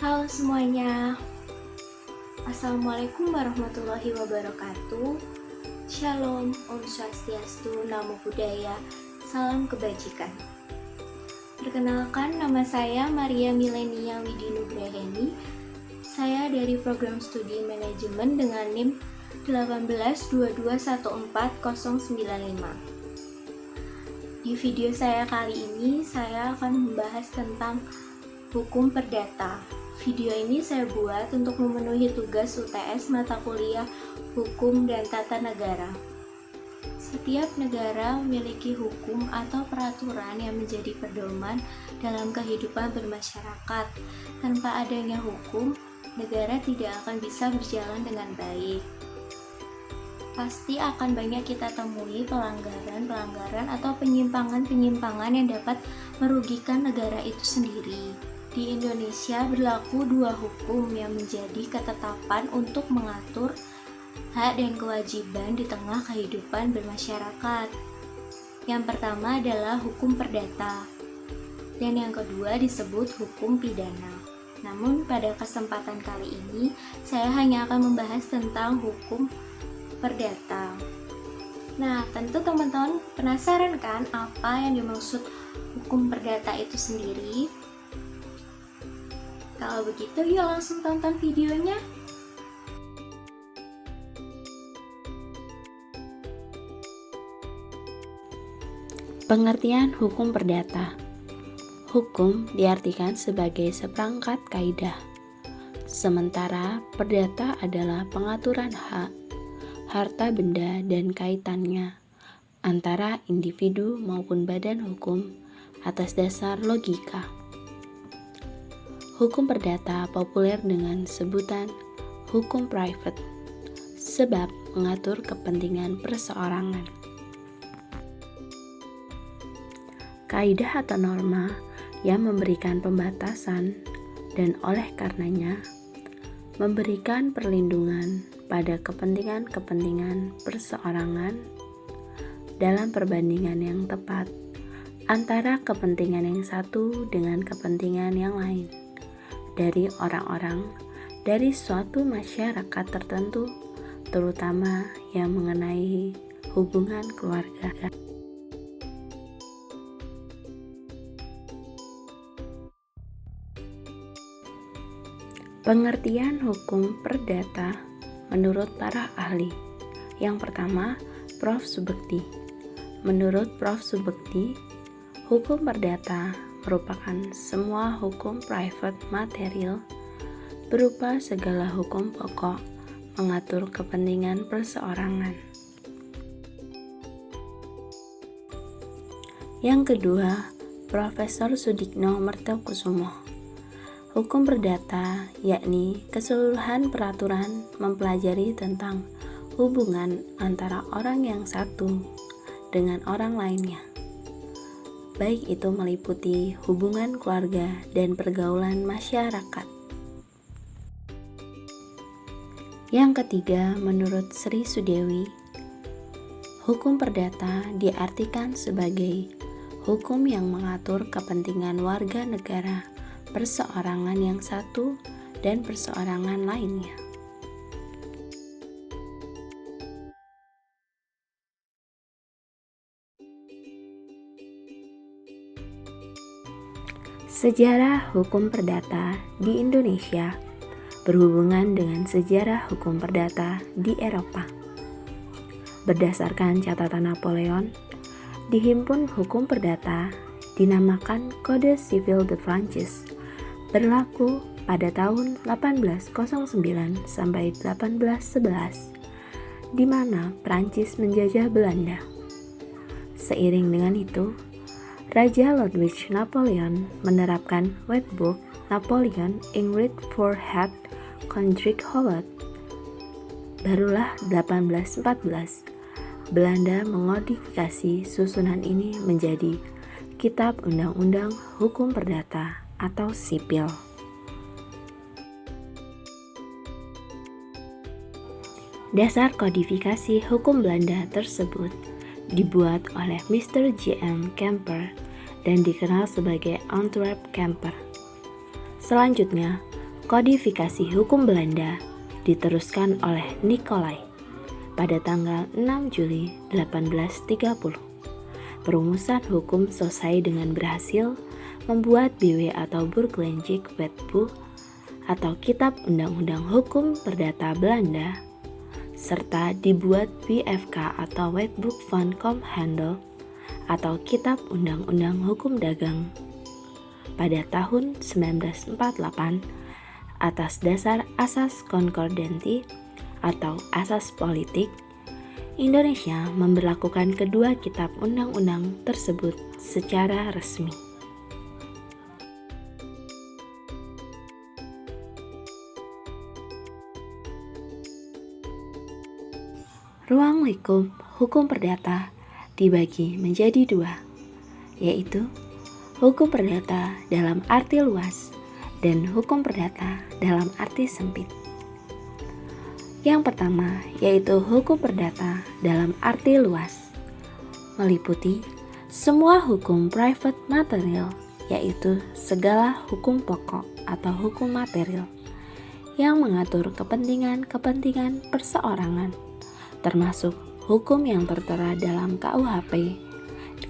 Halo semuanya, Assalamualaikum warahmatullahi wabarakatuh. Shalom, Om Swastiastu, Namo Buddhaya, Salam Kebajikan. Perkenalkan, nama saya Maria Milenia Widinugraheni. Saya dari program studi manajemen dengan NIM 182214095. Di video saya kali ini, saya akan membahas tentang hukum perdata. Video ini saya buat untuk memenuhi tugas UTS mata kuliah Hukum dan Tata Negara. Setiap negara memiliki hukum atau peraturan yang menjadi pedoman dalam kehidupan bermasyarakat. Tanpa adanya hukum, negara tidak akan bisa berjalan dengan baik. Pasti akan banyak kita temui pelanggaran atau penyimpangan yang dapat merugikan negara itu sendiri. Di Indonesia berlaku dua hukum yang menjadi ketetapan untuk mengatur hak dan kewajiban di tengah kehidupan bermasyarakat. Yang pertama adalah hukum perdata, dan yang kedua disebut hukum pidana. Namun pada kesempatan kali ini, saya hanya akan membahas tentang hukum perdata. Nah, tentu teman-teman penasaran kan apa yang dimaksud hukum perdata itu sendiri? Kalau begitu, yuk langsung tonton videonya. Pengertian hukum perdata. Hukum diartikan sebagai seperangkat kaidah, sementara perdata adalah pengaturan hak, harta benda dan kaitannya antara individu maupun badan hukum atas dasar logika. Hukum perdata populer dengan sebutan hukum private, sebab mengatur kepentingan perseorangan. Kaidah atau norma yang memberikan pembatasan dan oleh karenanya memberikan perlindungan pada kepentingan-kepentingan perseorangan dalam perbandingan yang tepat antara kepentingan yang satu dengan kepentingan yang lain dari orang-orang dari suatu masyarakat tertentu, terutama yang mengenai hubungan keluarga. Pengertian hukum perdata menurut para ahli. Yang pertama, Prof. Subekti. Menurut Prof. Subekti, hukum perdata merupakan semua hukum private material berupa segala hukum pokok mengatur kepentingan perseorangan. Yang kedua, Profesor Sudikno Mertokusumo. Hukum perdata yakni keseluruhan peraturan mempelajari tentang hubungan antara orang yang satu dengan orang lainnya, baik itu meliputi hubungan keluarga dan pergaulan masyarakat. Yang ketiga, menurut Sri Sudewi, hukum perdata diartikan sebagai hukum yang mengatur kepentingan warga negara perseorangan yang satu dan perseorangan lainnya. Sejarah hukum perdata di Indonesia berhubungan dengan sejarah hukum perdata di Eropa. Berdasarkan catatan Napoleon, di Himpun Hukum Perdata dinamakan Code Civil de France, berlaku pada tahun 1809 sampai 1811, di mana Prancis menjajah Belanda. Seiring dengan itu, Raja Ludwig Napoleon menerapkan Wetboek Napoleon Ingrid Voorheet Condrick Holland. Barulah 1814, Belanda mengodifikasi susunan ini menjadi Kitab Undang-Undang Hukum Perdata atau sipil. Dasar kodifikasi hukum Belanda tersebut dibuat oleh Mr. J.M. Kemper dan dikenal sebagai Antwerp Kemper. Selanjutnya, Kodifikasi hukum Belanda diteruskan oleh Nicolai pada tanggal 6 Juli 1830. Perumusan hukum selesai dengan berhasil membuat BW atau Burgerlijk Wetboek atau Kitab Undang-Undang Hukum Perdata Belanda, serta dibuat WFK atau Wetboek van Koophandel atau Kitab Undang-Undang Hukum Dagang pada tahun 1948 atas dasar asas konkordansi atau asas politik. Indonesia memberlakukan kedua kitab undang-undang tersebut secara resmi. Ruang lingkup hukum perdata dibagi menjadi dua, yaitu hukum perdata dalam arti luas dan hukum perdata dalam arti sempit. Yang pertama yaitu hukum perdata dalam arti luas, meliputi semua hukum private material, yaitu segala hukum pokok atau hukum material yang mengatur kepentingan-kepentingan perseorangan, termasuk hukum yang tertera dalam KUHP,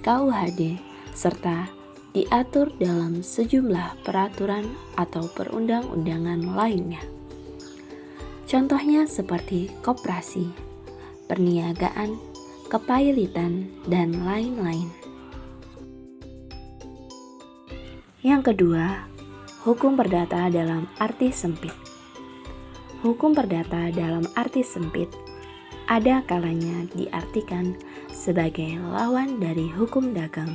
KUHD, serta diatur dalam sejumlah peraturan atau perundang-undangan lainnya. Contohnya seperti koperasi, perniagaan, kepailitan, dan lain-lain. Yang kedua, hukum perdata dalam arti sempit. Hukum perdata dalam arti sempit ada kalanya diartikan sebagai lawan dari hukum dagang.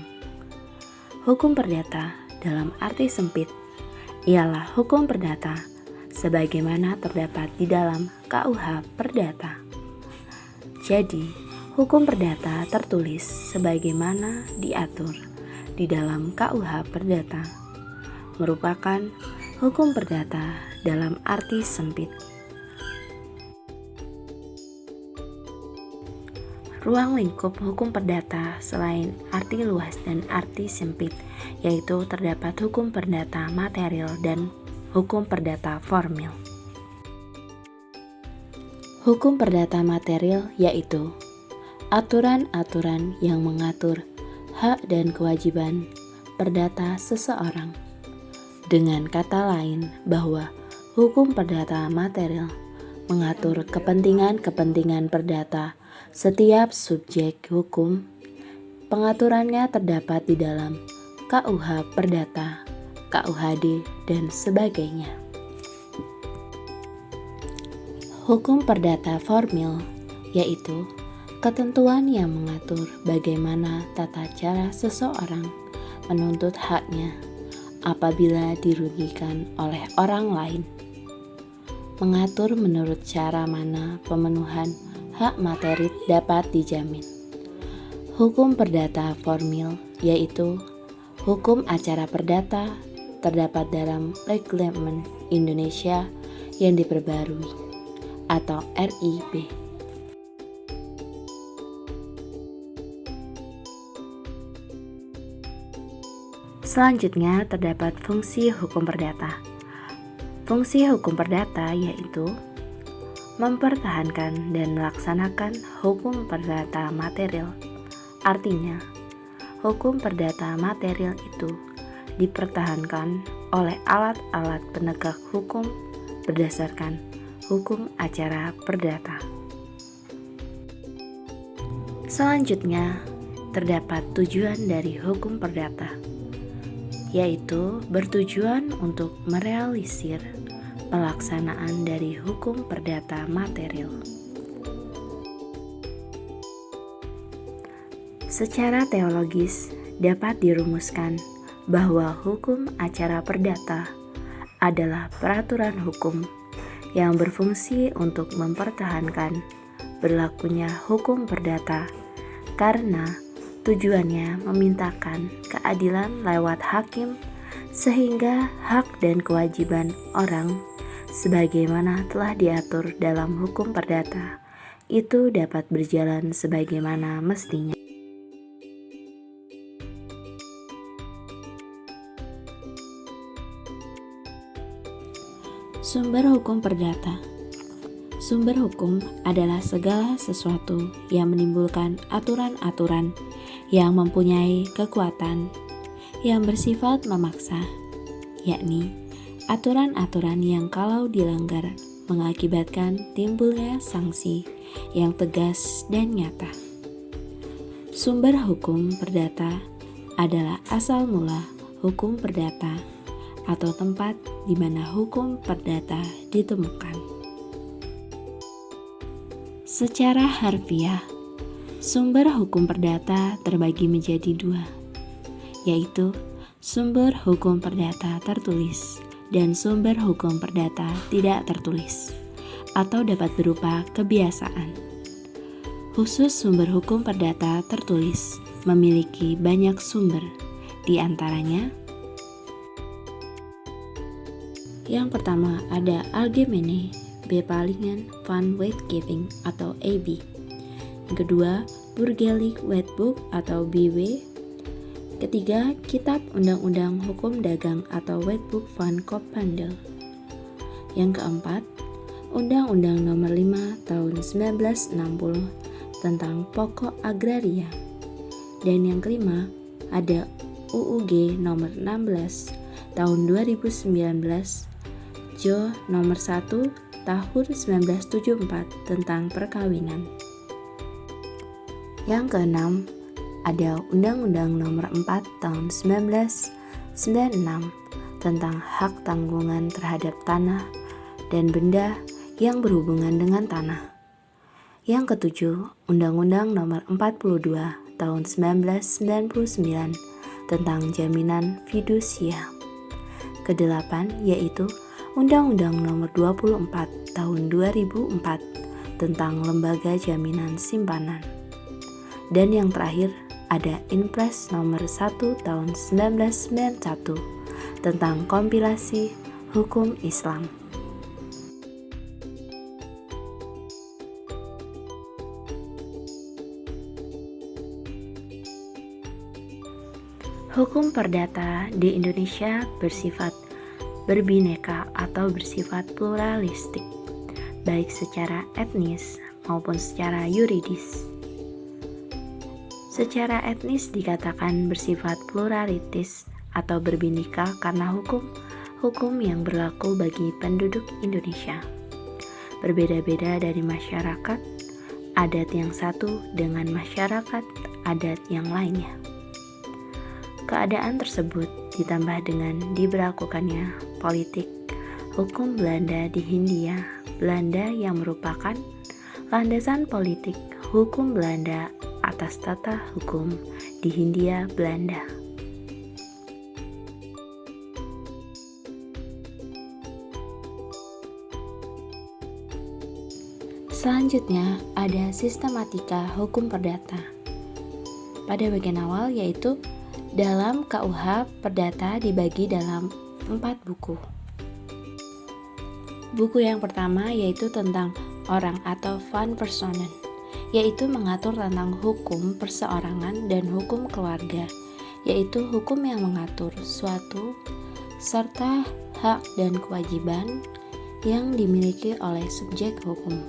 Hukum perdata dalam arti sempit ialah hukum perdata sebagaimana terdapat di dalam KUH Perdata. Jadi, hukum perdata tertulis sebagaimana diatur di dalam KUH Perdata merupakan hukum perdata dalam arti sempit. Ruang lingkup hukum perdata selain arti luas dan arti sempit, yaitu terdapat hukum perdata material dan hukum perdata formil. Hukum perdata material yaitu aturan-aturan yang mengatur hak dan kewajiban perdata seseorang. Dengan kata lain, bahwa hukum perdata material mengatur kepentingan-kepentingan perdata setiap subjek hukum. Pengaturannya terdapat di dalam KUH Perdata, KUHD, dan sebagainya. Hukum perdata formil yaitu ketentuan yang mengatur bagaimana tata cara seseorang menuntut haknya apabila dirugikan oleh orang lain. Mengatur menurut cara mana pemenuhan hak materi dapat dijamin. Hukum perdata formil yaitu hukum acara perdata terdapat dalam Reglemen Indonesia yang diperbarui atau RIB. Selanjutnya terdapat fungsi hukum perdata. Fungsi hukum perdata yaitu mempertahankan dan melaksanakan hukum perdata material. Artinya, hukum perdata material itu dipertahankan oleh alat-alat penegak hukum berdasarkan hukum acara perdata. Selanjutnya, terdapat tujuan dari hukum perdata, yaitu bertujuan untuk merealisir pelaksanaan dari hukum perdata material. Secara teologis dapat dirumuskan bahwa hukum acara perdata adalah peraturan hukum yang berfungsi untuk mempertahankan berlakunya hukum perdata karena tujuannya memintakan keadilan lewat hakim sehingga hak dan kewajiban orang sebagaimana telah diatur dalam hukum perdata itu dapat berjalan sebagaimana mestinya. Sumber hukum perdata. Sumber hukum adalah segala sesuatu yang menimbulkan aturan-aturan yang mempunyai kekuatan yang bersifat memaksa, yakni aturan-aturan yang kalau dilanggar mengakibatkan timbulnya sanksi yang tegas dan nyata. Sumber hukum perdata adalah asal mula hukum perdata atau tempat di mana hukum perdata ditemukan. Secara harfiah, sumber hukum perdata terbagi menjadi dua, yaitu sumber hukum perdata tertulis dan sumber hukum perdata tidak tertulis, atau dapat berupa kebiasaan. Khusus sumber hukum perdata tertulis memiliki banyak sumber, di antaranya yang pertama ada Algemene Bepalingen van Wetgeving atau AB. Yang kedua, Burgerlijk Wetboek atau BW. Ketiga, Kitab Undang-Undang Hukum Dagang atau Wetboek van Koophandel. Yang keempat, Undang-Undang Nomor 5 Tahun 1960 tentang Pokok Agraria. Dan yang kelima, ada UUG Nomor 16 Tahun 2019 Jo Nomor 1 Tahun 1974 tentang perkawinan. Yang keenam, ada Undang-Undang Nomor 4 Tahun 1996 tentang hak tanggungan terhadap tanah dan benda yang berhubungan dengan tanah. Yang ketujuh, Undang-Undang Nomor 42 Tahun 1999 tentang jaminan fidusia. Kedelapan, yaitu Undang-Undang Nomor 24 Tahun 2004 tentang Lembaga Jaminan Simpanan. Dan yang terakhir ada Inpres Nomor 1 Tahun 1991 tentang kompilasi hukum Islam. Hukum perdata di Indonesia bersifat berbineka atau bersifat pluralistik, baik secara etnis maupun secara yuridis. Secara etnis dikatakan bersifat pluralitis atau berbineka karena hukum yang berlaku bagi penduduk Indonesia berbeda-beda dari masyarakat adat yang satu dengan masyarakat adat yang lainnya. Keadaan tersebut ditambah dengan diberlakukannya politik hukum Belanda di Hindia Belanda yang merupakan landasan politik hukum Belanda atas tata hukum di Hindia Belanda. Selanjutnya ada sistematika hukum perdata. Pada bagian awal yaitu dalam KUH Perdata dibagi dalam 4 buku. Buku yang pertama yaitu tentang orang atau van personen, yaitu mengatur tentang hukum perseorangan dan hukum keluarga, yaitu hukum yang mengatur suatu serta hak dan kewajiban yang dimiliki oleh subjek hukum.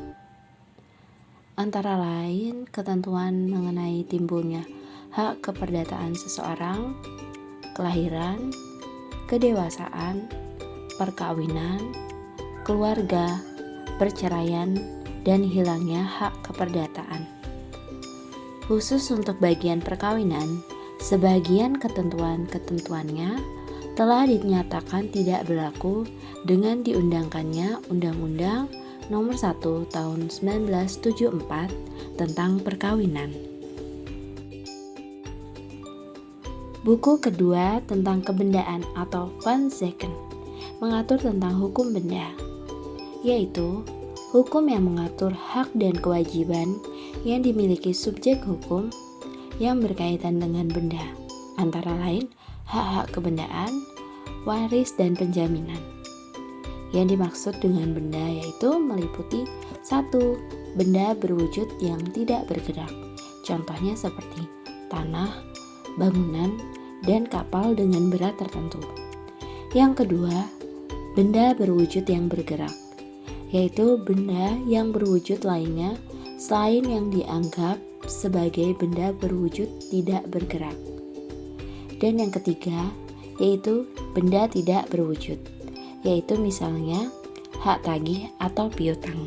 Antara lain ketentuan mengenai timbulnya hak keperdataan seseorang, kelahiran, kedewasaan, perkawinan, keluarga, perceraian, dan hilangnya hak keperdataan. Khusus untuk bagian perkawinan, sebagian ketentuan-ketentuannya telah dinyatakan tidak berlaku dengan diundangkannya Undang-Undang Nomor 1 Tahun 1974 tentang perkawinan. Buku kedua tentang kebendaan atau Van Zaken mengatur tentang hukum benda, yaitu hukum yang mengatur hak dan kewajiban yang dimiliki subjek hukum yang berkaitan dengan benda, antara lain hak-hak kebendaan, waris dan penjaminan. Yang dimaksud dengan benda yaitu meliputi 1. Benda berwujud yang tidak bergerak, contohnya seperti tanah, bangunan, dan kapal dengan berat tertentu. Yang kedua, benda berwujud yang bergerak, yaitu benda yang berwujud lainnya selain yang dianggap sebagai benda berwujud tidak bergerak. Dan yang ketiga, yaitu benda tidak berwujud, yaitu misalnya hak tagih atau piutang.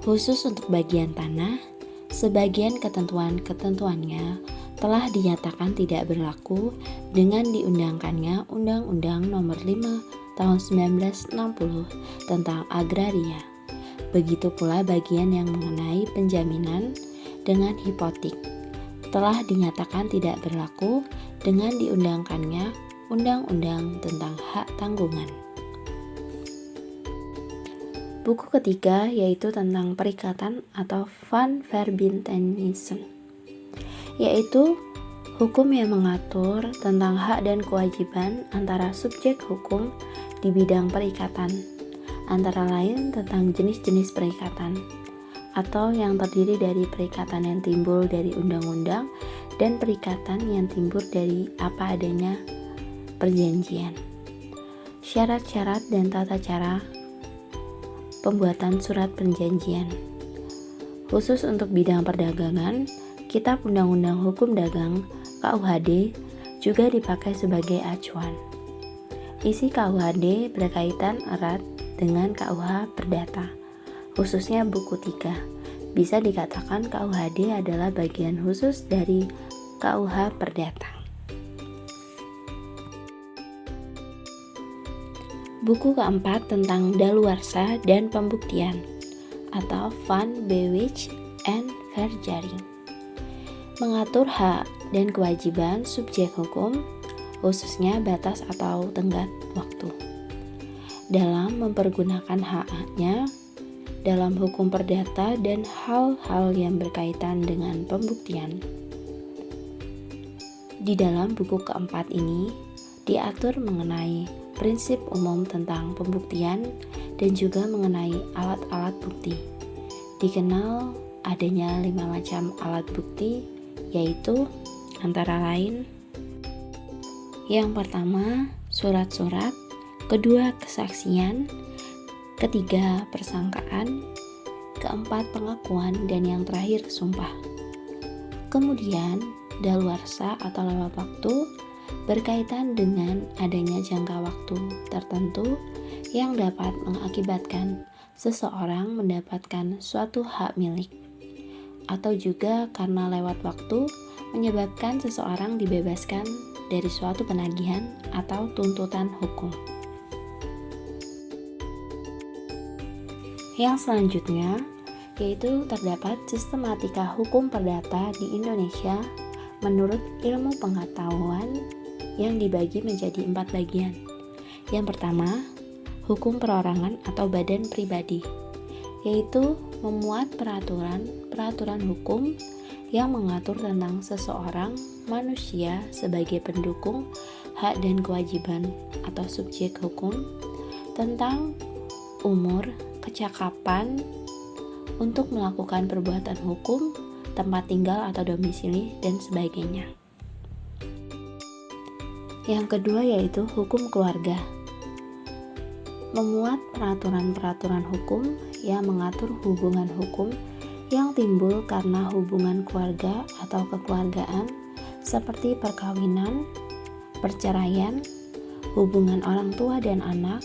Khusus untuk bagian tanah, sebagian ketentuan-ketentuannya telah dinyatakan tidak berlaku dengan diundangkannya Undang-Undang Nomor 5 Tahun 1960 tentang agraria. Begitu pula bagian yang mengenai penjaminan dengan hipotek telah dinyatakan tidak berlaku dengan diundangkannya Undang-Undang tentang hak tanggungan. Buku ketiga yaitu tentang perikatan atau Van Verbintenisme, yaitu hukum yang mengatur tentang hak dan kewajiban antara subjek hukum di bidang perikatan, antara lain tentang jenis-jenis perikatan, atau yang terdiri dari perikatan yang timbul dari undang-undang dan perikatan yang timbul dari apa adanya perjanjian. Syarat-syarat dan tata cara pembuatan surat perjanjian. Khusus untuk bidang perdagangan, Kitab Undang-Undang Hukum Dagang (KUHD) juga dipakai sebagai acuan. Isi KUHD berkaitan erat dengan KUH Perdata, khususnya buku 3. Bisa dikatakan KUHD adalah bagian khusus dari KUH Perdata. Buku keempat tentang daluarsa dan pembuktian atau Van Bewich and Verjaring, mengatur hak dan kewajiban subjek hukum, khususnya batas atau tenggat waktu, dalam mempergunakan hak-haknya dalam hukum perdata dan hal-hal yang berkaitan dengan pembuktian. Di dalam buku keempat ini diatur mengenai prinsip umum tentang pembuktian dan juga mengenai alat-alat bukti. Dikenal adanya 5 macam alat bukti, yaitu antara lain: yang pertama, surat-surat; kedua, kesaksian; ketiga, persangkaan; keempat, pengakuan; dan yang terakhir, sumpah. Kemudian, daluarsa atau lewat waktu berkaitan dengan adanya jangka waktu tertentu yang dapat mengakibatkan seseorang mendapatkan suatu hak milik, atau juga karena lewat waktu menyebabkan seseorang dibebaskan dari suatu penagihan atau tuntutan hukum. Yang selanjutnya yaitu terdapat sistematika hukum perdata di Indonesia menurut ilmu pengetahuan yang dibagi menjadi 4 bagian. Yang pertama, hukum perorangan atau badan pribadi, yaitu memuat peraturan hukum yang mengatur tentang seseorang manusia sebagai pendukung hak dan kewajiban atau subjek hukum, tentang umur, kecakapan untuk melakukan perbuatan hukum, tempat tinggal atau domisili, dan sebagainya. Yang kedua yaitu hukum keluarga, memuat peraturan-peraturan hukum yang mengatur hubungan hukum yang timbul karena hubungan keluarga atau kekeluargaan seperti perkawinan, perceraian, hubungan orang tua dan anak,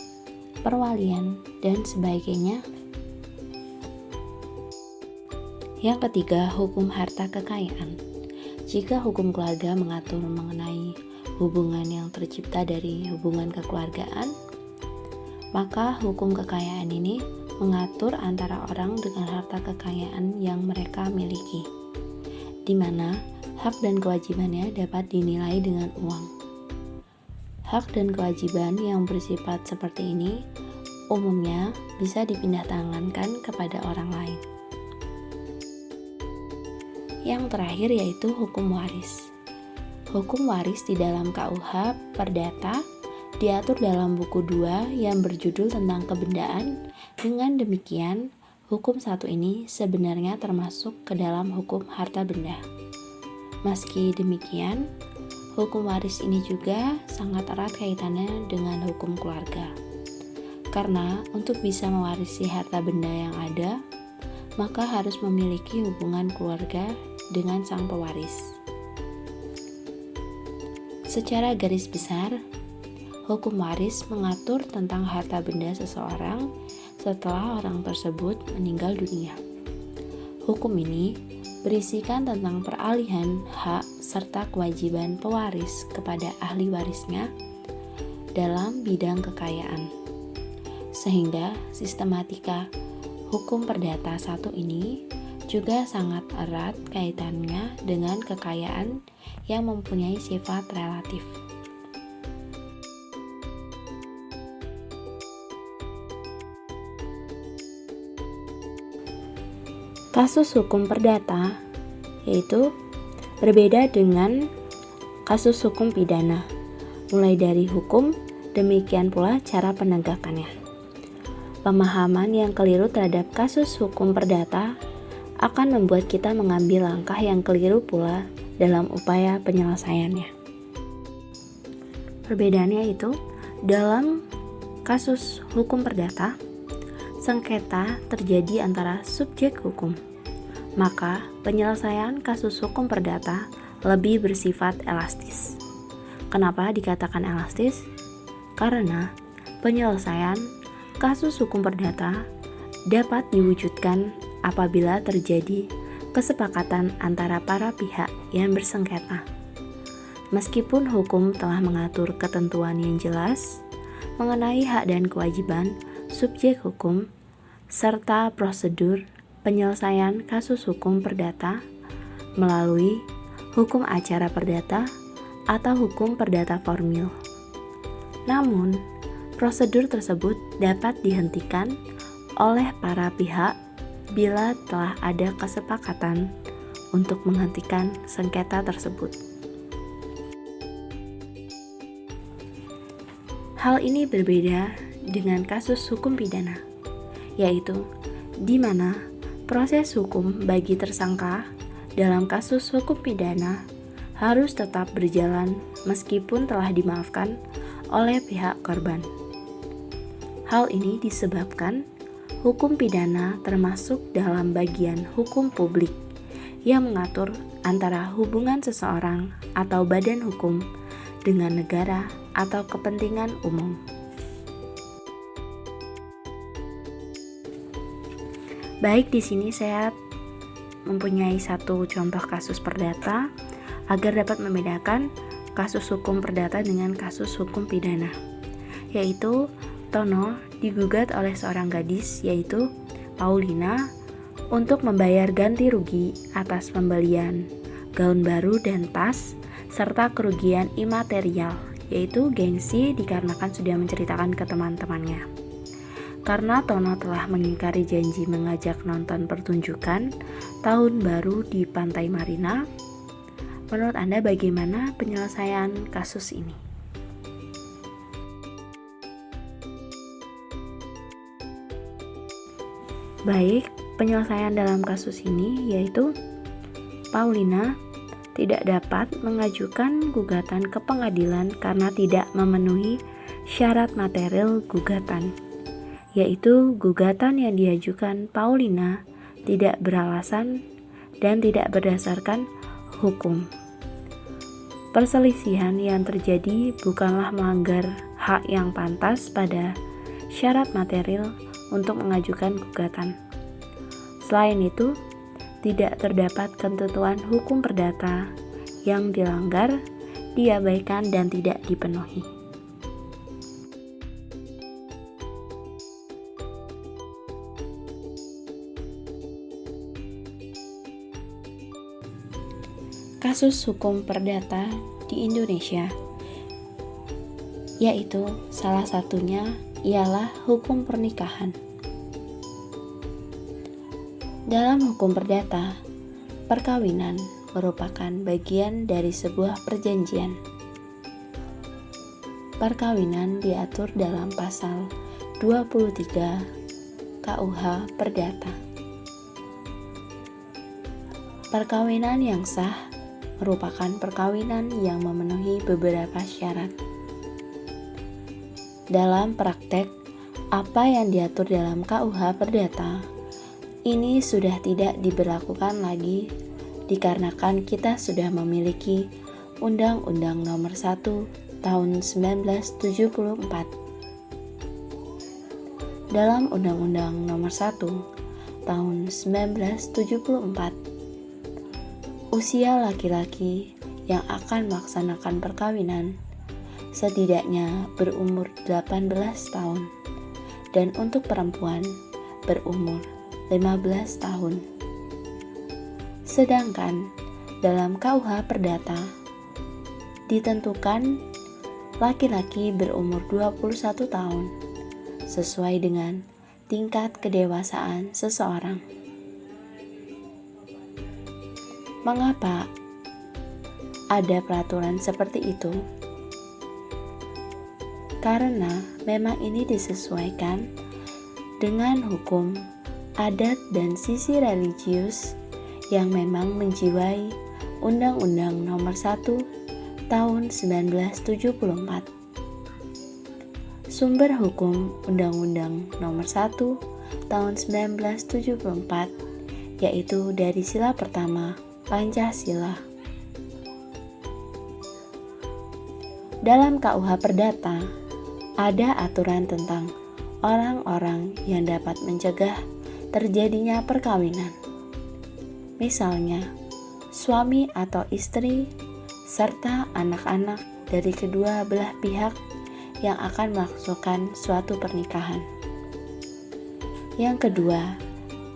perwalian, dan sebagainya. Yang ketiga, hukum harta kekayaan. Jika hukum keluarga mengatur mengenai hubungan yang tercipta dari hubungan kekeluargaan, maka hukum kekayaan ini mengatur antara orang dengan harta kekayaan yang mereka miliki, di mana hak dan kewajibannya dapat dinilai dengan uang. Hak dan kewajiban yang bersifat seperti ini umumnya bisa dipindah tangankan kepada orang lain. Yang terakhir yaitu hukum waris. Hukum waris di dalam KUH Perdata diatur dalam buku 2 yang berjudul tentang kebendaan. Dengan demikian, hukum satu ini sebenarnya termasuk ke dalam hukum harta benda. Meski demikian, hukum waris ini juga sangat erat kaitannya dengan hukum keluarga. Karena untuk bisa mewarisi harta benda yang ada, maka harus memiliki hubungan keluarga dengan sang pewaris. Secara garis besar, hukum waris mengatur tentang harta benda seseorang setelah orang tersebut meninggal dunia. Hukum ini berisikan tentang peralihan hak serta kewajiban pewaris kepada ahli warisnya dalam bidang kekayaan. Sehingga sistematika hukum perdata satu ini juga sangat erat kaitannya dengan kekayaan yang mempunyai sifat relatif. Kasus hukum perdata yaitu berbeda dengan kasus hukum pidana, mulai dari hukum, demikian pula cara penegakannya. Pemahaman yang keliru terhadap kasus hukum perdata akan membuat kita mengambil langkah yang keliru pula dalam upaya penyelesaiannya. Perbedaannya itu, dalam kasus hukum perdata, sengketa terjadi antara subjek hukum. Maka, penyelesaian kasus hukum perdata lebih bersifat elastis. Kenapa dikatakan elastis? Karena penyelesaian kasus hukum perdata dapat diwujudkan apabila terjadi kesepakatan antara para pihak yang bersengketa. Meskipun hukum telah mengatur ketentuan yang jelas mengenai hak dan kewajiban subjek hukum serta prosedur penyelesaian kasus hukum perdata melalui hukum acara perdata atau hukum perdata formil. Namun, prosedur tersebut dapat dihentikan oleh para pihak bila telah ada kesepakatan untuk menghentikan sengketa tersebut. Hal ini berbeda dengan kasus hukum pidana, yaitu di mana proses hukum bagi tersangka dalam kasus hukum pidana harus tetap berjalan meskipun telah dimaafkan oleh pihak korban. Hal ini disebabkan hukum pidana termasuk dalam bagian hukum publik yang mengatur antara hubungan seseorang atau badan hukum dengan negara atau kepentingan umum. Baik, di sini saya mempunyai satu contoh kasus perdata agar dapat membedakan kasus hukum perdata dengan kasus hukum pidana, yaitu Tono digugat oleh seorang gadis yaitu Paulina untuk membayar ganti rugi atas pembelian gaun baru dan tas serta kerugian imaterial yaitu gengsi dikarenakan sudah menceritakan ke teman-temannya. Karena Tono telah mengingkari janji mengajak nonton pertunjukan tahun baru di Pantai Marina, menurut Anda bagaimana penyelesaian kasus ini? Baik, penyelesaian dalam kasus ini yaitu Paulina tidak dapat mengajukan gugatan ke pengadilan karena tidak memenuhi syarat material gugatan, yaitu gugatan yang diajukan Paulina tidak beralasan dan tidak berdasarkan hukum. Perselisihan yang terjadi bukanlah melanggar hak yang pantas pada syarat material untuk mengajukan gugatan. Selain itu, tidak terdapat ketentuan hukum perdata yang dilanggar, diabaikan, dan tidak dipenuhi. Kasus hukum perdata di Indonesia, yaitu salah satunya ialah hukum pernikahan. Dalam hukum perdata, perkawinan merupakan bagian dari sebuah perjanjian. Perkawinan diatur dalam pasal 23 KUH Perdata. Perkawinan yang sah merupakan perkawinan yang memenuhi beberapa syarat. Dalam praktek, apa yang diatur dalam KUH Perdata ini sudah tidak diberlakukan lagi dikarenakan kita sudah memiliki Undang-Undang Nomor 1 Tahun 1974. Dalam Undang-Undang Nomor 1 Tahun 1974, usia laki-laki yang akan melaksanakan perkawinan setidaknya berumur 18 tahun dan untuk perempuan berumur 15 tahun. Sedangkan dalam KUH Perdata ditentukan laki-laki berumur 21 tahun sesuai dengan tingkat kedewasaan seseorang. Mengapa ada peraturan seperti itu? Karena memang ini disesuaikan dengan hukum, adat, dan sisi religius yang memang menjiwai Undang-Undang Nomor 1 Tahun 1974. Sumber hukum Undang-Undang Nomor 1 Tahun 1974 yaitu dari sila pertama Pancasila. Dalam KUH Perdata ada aturan tentang orang-orang yang dapat mencegah terjadinya perkawinan. Misalnya, suami atau istri serta anak-anak dari kedua belah pihak yang akan melangsungkan suatu pernikahan. Yang kedua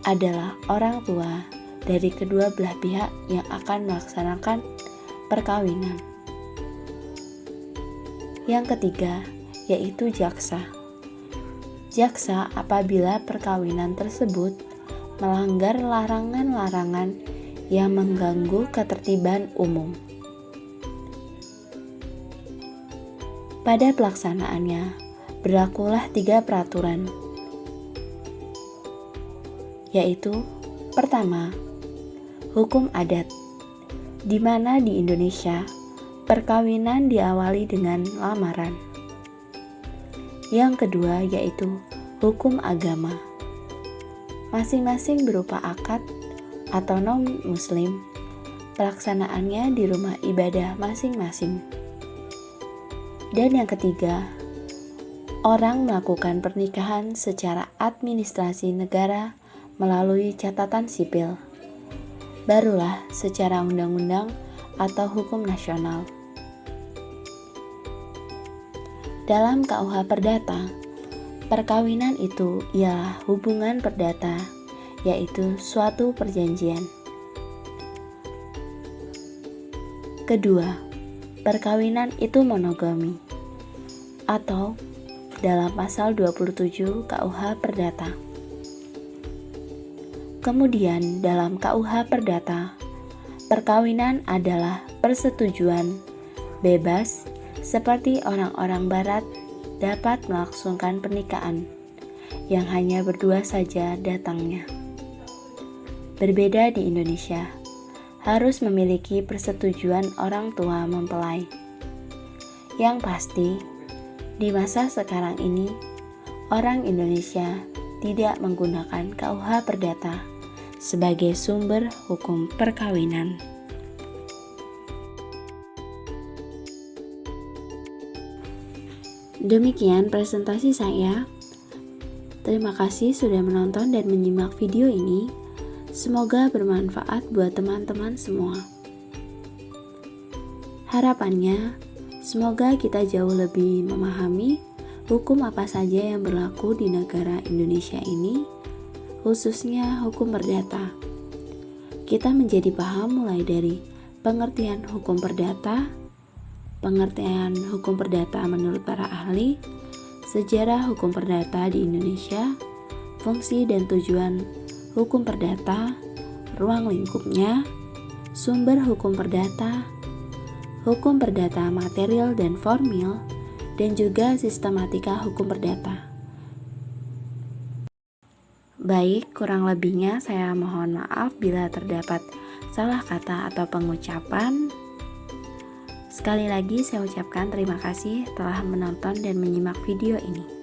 adalah orang tua dari kedua belah pihak yang akan melaksanakan perkawinan. Yang ketiga yaitu jaksa. Jaksa apabila perkawinan tersebut melanggar larangan-larangan yang mengganggu ketertiban umum. Pada pelaksanaannya berlakulah 3 peraturan, yaitu pertama, hukum adat, di mana di Indonesia perkawinan diawali dengan lamaran. Yang kedua yaitu hukum agama. Masing-masing berupa akad atau non-muslim, pelaksanaannya di rumah ibadah masing-masing. Dan yang ketiga, orang melakukan pernikahan secara administrasi negara melalui catatan sipil. Barulah secara undang-undang atau hukum nasional. Dalam KUH Perdata, perkawinan itu ialah hubungan perdata, yaitu suatu perjanjian. Kedua, perkawinan itu monogami, atau dalam pasal 27 KUH Perdata. Kemudian dalam KUH Perdata, perkawinan adalah persetujuan bebas seperti orang-orang barat dapat melangsungkan pernikahan yang hanya berdua saja datangnya. Berbeda di Indonesia, harus memiliki persetujuan orang tua mempelai. Yang pasti, di masa sekarang ini, orang Indonesia tidak menggunakan KUH Perdata sebagai sumber hukum perkawinan. Demikian presentasi saya. Terima kasih sudah menonton dan menyimak video ini. Semoga bermanfaat buat teman-teman semua. Harapannya, semoga kita jauh lebih memahami hukum apa saja yang berlaku di negara Indonesia ini, khususnya hukum perdata. Kita menjadi paham mulai dari pengertian hukum perdata, pengertian hukum perdata menurut para ahli, sejarah hukum perdata di Indonesia, fungsi dan tujuan hukum perdata, ruang lingkupnya, sumber hukum perdata material dan formil, dan juga sistematika hukum perdata. Baik, kurang lebihnya saya mohon maaf bila terdapat salah kata atau pengucapan. Sekali lagi saya ucapkan terima kasih telah menonton dan menyimak video ini.